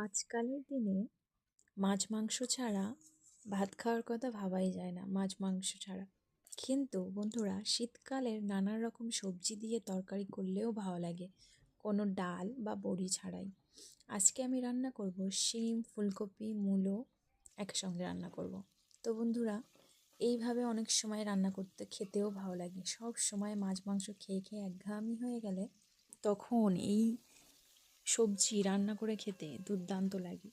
আজকালের দিনে মাছ মাংস ছাড়া ভাত খাওয়ার কথা ভাবাই যায় না, মাছ মাংস ছাড়া। কিন্তু বন্ধুরা, শীতকালের নানা রকম সবজি দিয়ে তরকারি করলেও ভালো লাগে, কোনো ডাল বা বড়ি ছাড়াই। আজকে আমি রান্না করব শিম, ফুলকপি, মূলো একসঙ্গে রান্না করব। তো বন্ধুরা, এইভাবে অনেক সময় রান্না করতে খেতেও ভালো লাগে। সব সময় মাছ মাংস খেয়ে খেয়ে একঘেয়েমি হয়ে গেলে তখন এই সবজি রান্না করে খেতে দুর্দান্ত লাগে।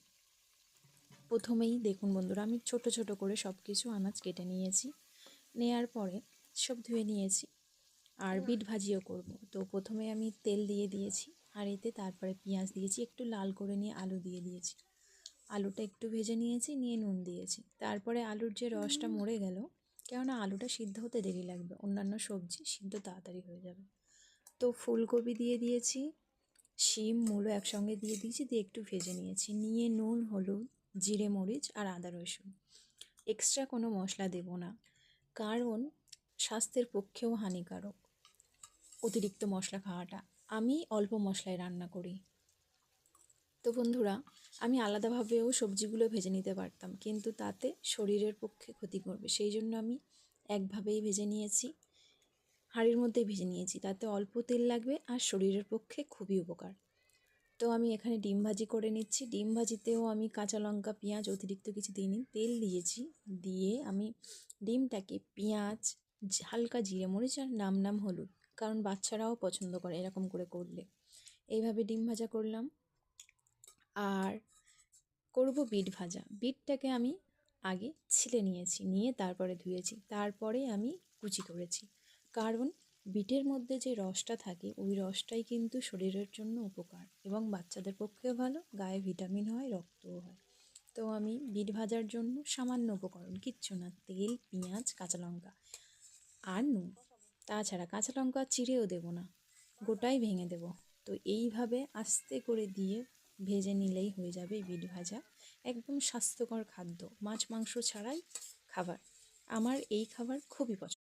প্রথমেই দেখুন বন্ধুরা, আমি ছোট ছোট করে সব কিছু আনাজ কেটে নিয়েছি। নেয়ার পরে সব ধুয়ে নিয়েছি, আর বিট ভাজিও করব। তো প্রথমে আমি তেল দিয়ে দিয়েছি হাঁড়িতে, তারপরে পেঁয়াজ দিয়েছি, একটু লাল করে নিয়ে আলু দিয়ে দিয়েছি। আলুটা একটু ভেজে নিয়েছি, নিয়ে নুন দিয়েছি। তারপরে আলুর যে রসটা মরে গেল, কেননা আলুটা সিদ্ধ হতে দেরি লাগবে, অন্যান্য সবজি সিদ্ধ তাড়াতাড়ি হয়ে যাবে। তো ফুলকপি দিয়ে দিয়েছি, শিম, মূলো একসঙ্গে দিয়ে দিয়েছি, দিয়ে একটু ভেজে নিয়েছি। নিয়ে নুন, হলুদ, জিরে, মরিচ আর আদা রসুন, এক্সট্রা কোনো মশলা দেব না, কারণ স্বাস্থ্যের পক্ষেও হানিকারক অতিরিক্ত মশলা খাওয়াটা। আমি অল্প মশলায় রান্না করি। তো বন্ধুরা, আমি আলাদাভাবেও সবজিগুলো ভেজে নিতে পারতাম, কিন্তু তাতে শরীরের পক্ষে ক্ষতি করবে, সেই জন্য আমি একভাবেই ভেজে নিয়েছি, হাঁড়ির মধ্যে ভেজে নিয়েছি। তাতে অল্প তেল লাগবে আর শরীরের পক্ষে খুবই উপকার। তো আমি এখানে ডিম ভাজি করে নিচ্ছি। ডিম ভাজিতেও আমি কাঁচা লঙ্কা, পেঁয়াজ অতিরিক্ত কিছু দিইনি, তেল দিয়েছি। দিয়ে আমি ডিমটাকে পেঁয়াজ, হালকা জিরে মরিচ আর নাম হলুদ, কারণ বাচ্চারাও পছন্দ করে এরকম করে করলে, এইভাবে ডিম ভাজা করলাম। আর করব বিট ভাজা। বিটটাকে আমি আগে ছিলে নিয়েছি, নিয়ে তারপরে ধুয়েছি, তারপরে আমি কুচি করেছি, কারণ বিটের মধ্যে যে রসটা থাকে ওই রসটাই কিন্তু শরীরের জন্য উপকার, এবং বাচ্চাদের পক্ষেও ভালো, গায়ে ভিটামিন হয়, রক্তও হয়। তো আমি বিট ভাজার জন্য সামান্য উপকরণ, কিচ্ছু না, তেল, পেঁয়াজ, কাঁচা লঙ্কা আর নুন। তাছাড়া কাঁচা লঙ্কা চিড়েও দেবো না, গোটাই ভেঙে দেব। তো এইভাবে আস্তে করে দিয়ে ভেজে নিলেই হয়ে যাবে বিট ভাজা। একদম স্বাস্থ্যকর খাদ্য, মাছ মাংস ছাড়াই খাবার। আমার এই খাবার খুবই পছন্দ।